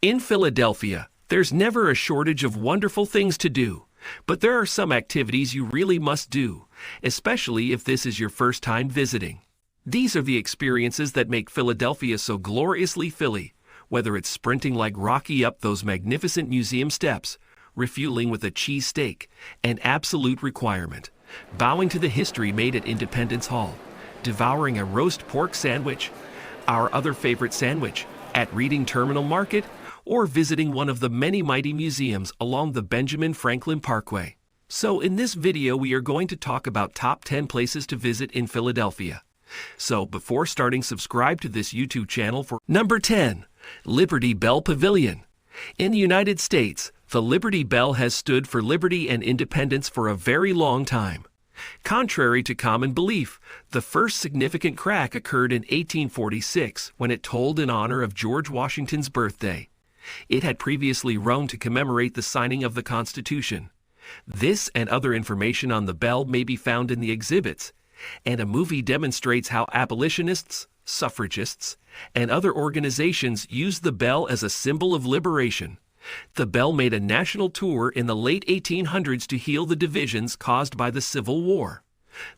In Philadelphia, there's never a shortage of wonderful things to do, but there are some activities you really must do, especially if this is your first time visiting. These are the experiences that make Philadelphia so gloriously Philly, whether it's sprinting like Rocky up those magnificent museum steps, refueling with a cheesesteak, an absolute requirement, bowing to the history made at Independence Hall, devouring a roast pork sandwich, our other favorite sandwich, at Reading Terminal Market, or visiting one of the many mighty museums along the Benjamin Franklin Parkway. So in this video we are going to talk about top 10 places to visit in Philadelphia. So before starting, subscribe to this YouTube channel for number 10, Liberty Bell Pavilion. In the United States, the Liberty Bell has stood for liberty and independence for a very long time. Contrary to common belief, the first significant crack occurred in 1846 when it tolled in honor of George Washington's birthday. It had previously rung to commemorate the signing of the Constitution. This and other information on the bell may be found in the exhibits, and a movie demonstrates how abolitionists, suffragists, and other organizations used the bell as a symbol of liberation. The bell made a national tour in the late 1800s to heal the divisions caused by the Civil War.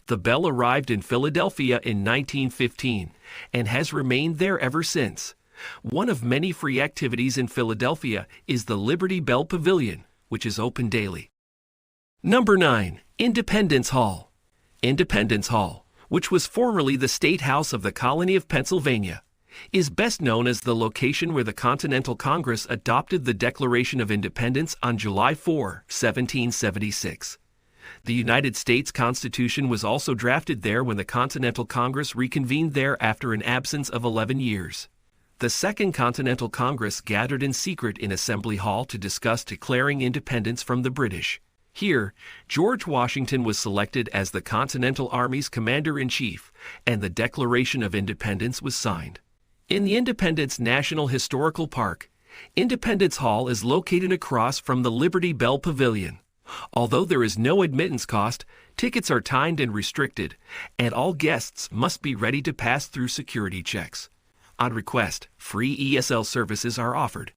The bell arrived in Philadelphia in 1915 and has remained there ever since. One of many free activities in Philadelphia is the Liberty Bell Pavilion, which is open daily. Number 9. Independence Hall. Independence Hall, which was formerly the State House of the Colony of Pennsylvania, is best known as the location where the Continental Congress adopted the Declaration of Independence on July 4, 1776. The United States Constitution was also drafted there when the Continental Congress reconvened there after an absence of 11 years. The Second Continental Congress gathered in secret in Assembly Hall to discuss declaring independence from the British. Here, George Washington was selected as the Continental Army's commander-in-chief, and the Declaration of Independence was signed. In the Independence National Historical Park, Independence Hall is located across from the Liberty Bell Pavilion. Although there is no admittance cost, tickets are timed and restricted, and all guests must be ready to pass through security checks. On request, free ESL services are offered.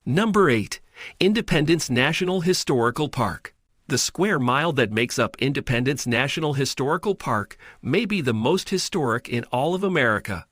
Number 8. Independence National Historical Park. The square mile that makes up Independence National Historical Park may be the most historic in all of America.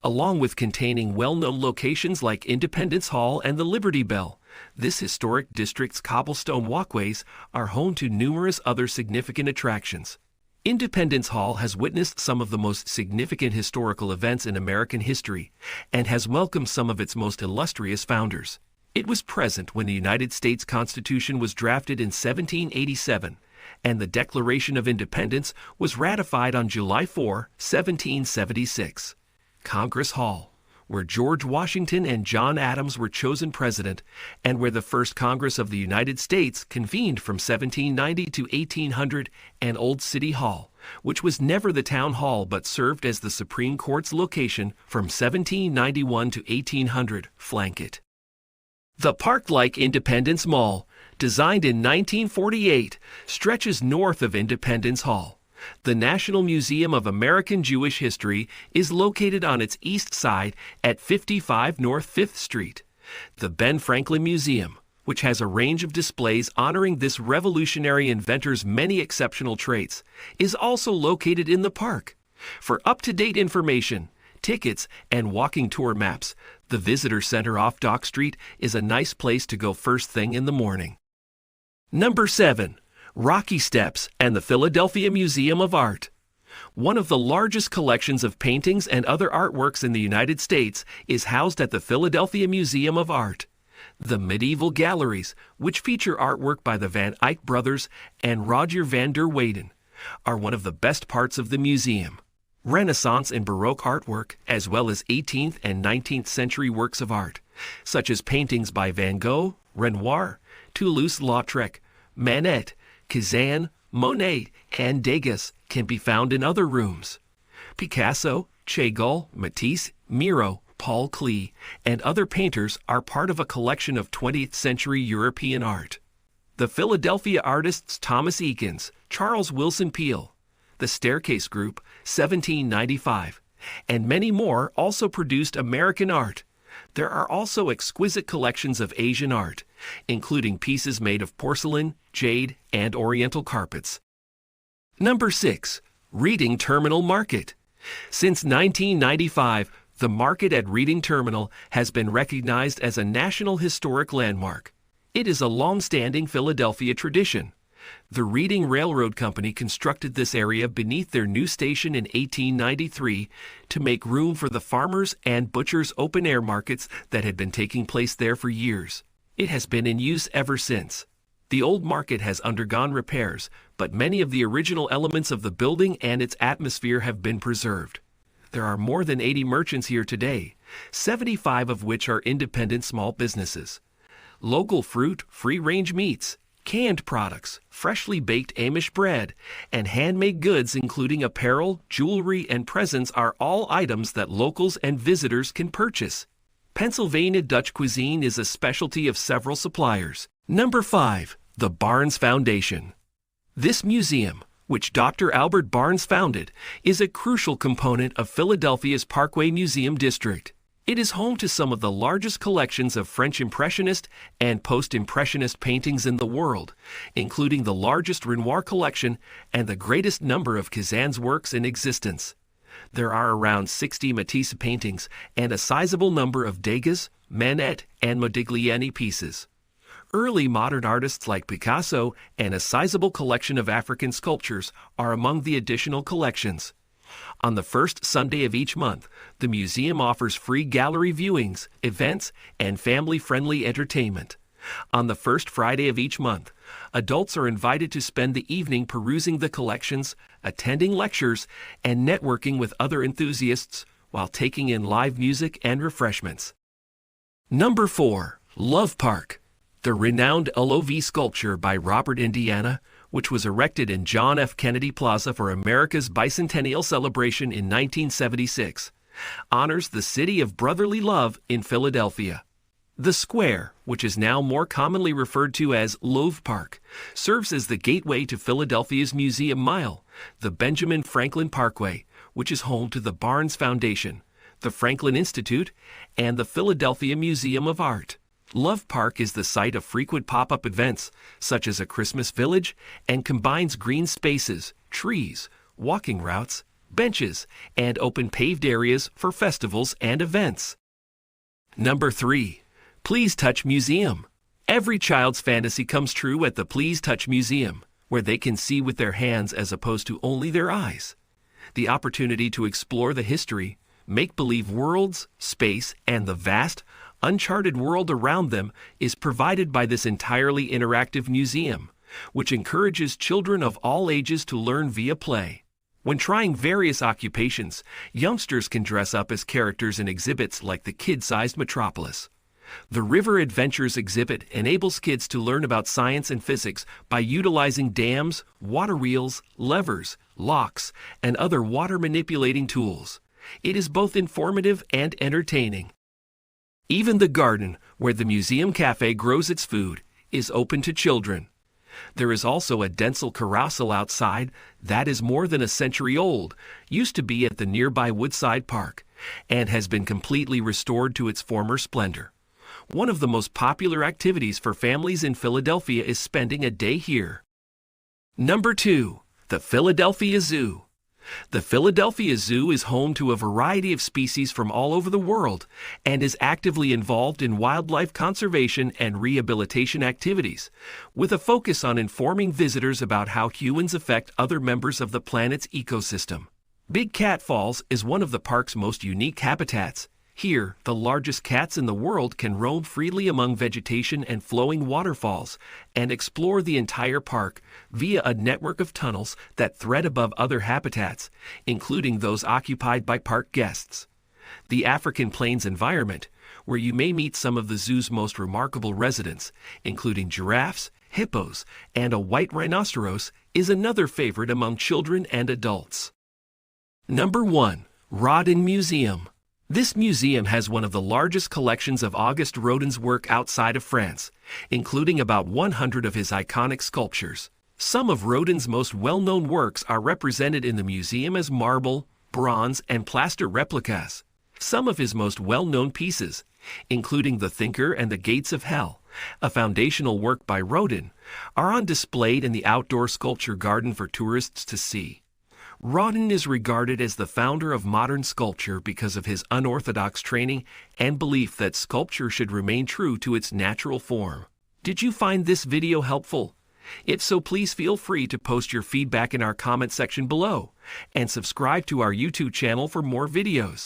Along with containing well-known locations like Independence Hall and the Liberty Bell, this historic district's cobblestone walkways are home to numerous other significant attractions. Independence Hall has witnessed some of the most significant historical events in American history and has welcomed some of its most illustrious founders. It was present when the United States Constitution was drafted in 1787, and the Declaration of Independence was ratified on July 4, 1776. Congress Hall, where George Washington and John Adams were chosen president, and where the first Congress of the United States convened from 1790 to 1800, and Old City Hall, which was never the town hall but served as the Supreme Court's location from 1791 to 1800, flank it. The park-like Independence Mall, designed in 1948, stretches north of Independence Hall. The National Museum of American Jewish History is located on its east side at 55 North 5th Street. The Ben Franklin Museum, which has a range of displays honoring this revolutionary inventor's many exceptional traits, is also located in the park. For up-to-date information, tickets, and walking tour maps, the Visitor Center off Dock Street is a nice place to go first thing in the morning. Number 7. Rocky Steps and the Philadelphia Museum of Art. One of the largest collections of paintings and other artworks in the United States is housed at the Philadelphia Museum of Art. The medieval galleries, which feature artwork by the Van Eyck brothers and Roger van der Weyden, are one of the best parts of the museum. Renaissance and Baroque artwork, as well as 18th and 19th century works of art, such as paintings by Van Gogh, Renoir, Toulouse-Lautrec, Manet, Cézanne, Monet, and Degas, can be found in other rooms. Picasso, Chagall, Matisse, Miro, Paul Klee, and other painters are part of a collection of 20th century European art. The Philadelphia artists Thomas Eakins, Charles Wilson Peale, the Staircase Group, 1795, and many more also produced American art. There are also exquisite collections of Asian art, including pieces made of porcelain, jade, and oriental carpets. Number 6. Reading Terminal Market. Since 1995, the market at Reading Terminal has been recognized as a National Historic Landmark. It is a long-standing Philadelphia tradition. The Reading Railroad Company constructed this area beneath their new station in 1893 to make room for the farmers' and butchers' open-air markets that had been taking place there for years. It has been in use ever since. The old market has undergone repairs, but many of the original elements of the building and its atmosphere have been preserved. There are more than 80 merchants here today, 75 of which are independent small businesses. Local fruit, free-range meats, canned products, freshly baked Amish bread, and handmade goods including apparel, jewelry, and presents are all items that locals and visitors can purchase. Pennsylvania Dutch cuisine is a specialty of several suppliers. Number 5. The Barnes Foundation. This museum, which Dr. Albert Barnes founded, is a crucial component of Philadelphia's Parkway Museum District. It is home to some of the largest collections of French Impressionist and Post-Impressionist paintings in the world, including the largest Renoir collection and the greatest number of Cézanne's works in existence. There are around 60 Matisse paintings and a sizable number of Degas, Manet, and Modigliani pieces. Early modern artists like Picasso and a sizable collection of African sculptures are among the additional collections. On the first Sunday of each month, the museum offers free gallery viewings, events, and family-friendly entertainment. On the first Friday of each month, adults are invited to spend the evening perusing the collections, attending lectures, and networking with other enthusiasts while taking in live music and refreshments. Number 4. Love Park. The renowned LOV sculpture by Robert Indiana, which was erected in John F. Kennedy Plaza for America's bicentennial celebration in 1976, honors the city of brotherly love in Philadelphia. The square, which is now more commonly referred to as Love Park, serves as the gateway to Philadelphia's Museum Mile, the Benjamin Franklin Parkway, which is home to the Barnes Foundation, the Franklin Institute, and the Philadelphia Museum of Art. Love Park is the site of frequent pop-up events, such as a Christmas village, and combines green spaces, trees, walking routes, benches, and open paved areas for festivals and events. Number 3. Please Touch Museum. Every child's fantasy comes true at the Please Touch Museum, where they can see with their hands as opposed to only their eyes. The opportunity to explore the history, make-believe worlds, space, and the vast, uncharted world around them is provided by this entirely interactive museum, which encourages children of all ages to learn via play. When trying various occupations, youngsters can dress up as characters in exhibits like the kid-sized Metropolis. The River Adventures exhibit enables kids to learn about science and physics by utilizing dams, water wheels, levers, locks, and other water-manipulating tools. It is both informative and entertaining. Even the garden, where the museum cafe grows its food, is open to children. There is also a Denzel carousel outside that is more than a century old, used to be at the nearby Woodside Park, and has been completely restored to its former splendor. One of the most popular activities for families in Philadelphia is spending a day here. Number 2. The Philadelphia Zoo. The Philadelphia Zoo is home to a variety of species from all over the world and is actively involved in wildlife conservation and rehabilitation activities, with a focus on informing visitors about how humans affect other members of the planet's ecosystem. Big Cat Falls is one of the park's most unique habitats. Here, the largest cats in the world can roam freely among vegetation and flowing waterfalls and explore the entire park via a network of tunnels that thread above other habitats, including those occupied by park guests. The African Plains environment, where you may meet some of the zoo's most remarkable residents, including giraffes, hippos, and a white rhinoceros, is another favorite among children and adults. Number 1. Rodin Museum. This museum has one of the largest collections of Auguste Rodin's work outside of France, including about 100 of his iconic sculptures. Some of Rodin's most well-known works are represented in the museum as marble, bronze, and plaster replicas. Some of his most well-known pieces, including The Thinker and the Gates of Hell, a foundational work by Rodin, are on display in the outdoor sculpture garden for tourists to see. Rodin is regarded as the founder of modern sculpture because of his unorthodox training and belief that sculpture should remain true to its natural form. Did you find this video helpful? If so, please feel free to post your feedback in our comment section below and subscribe to our YouTube channel for more videos.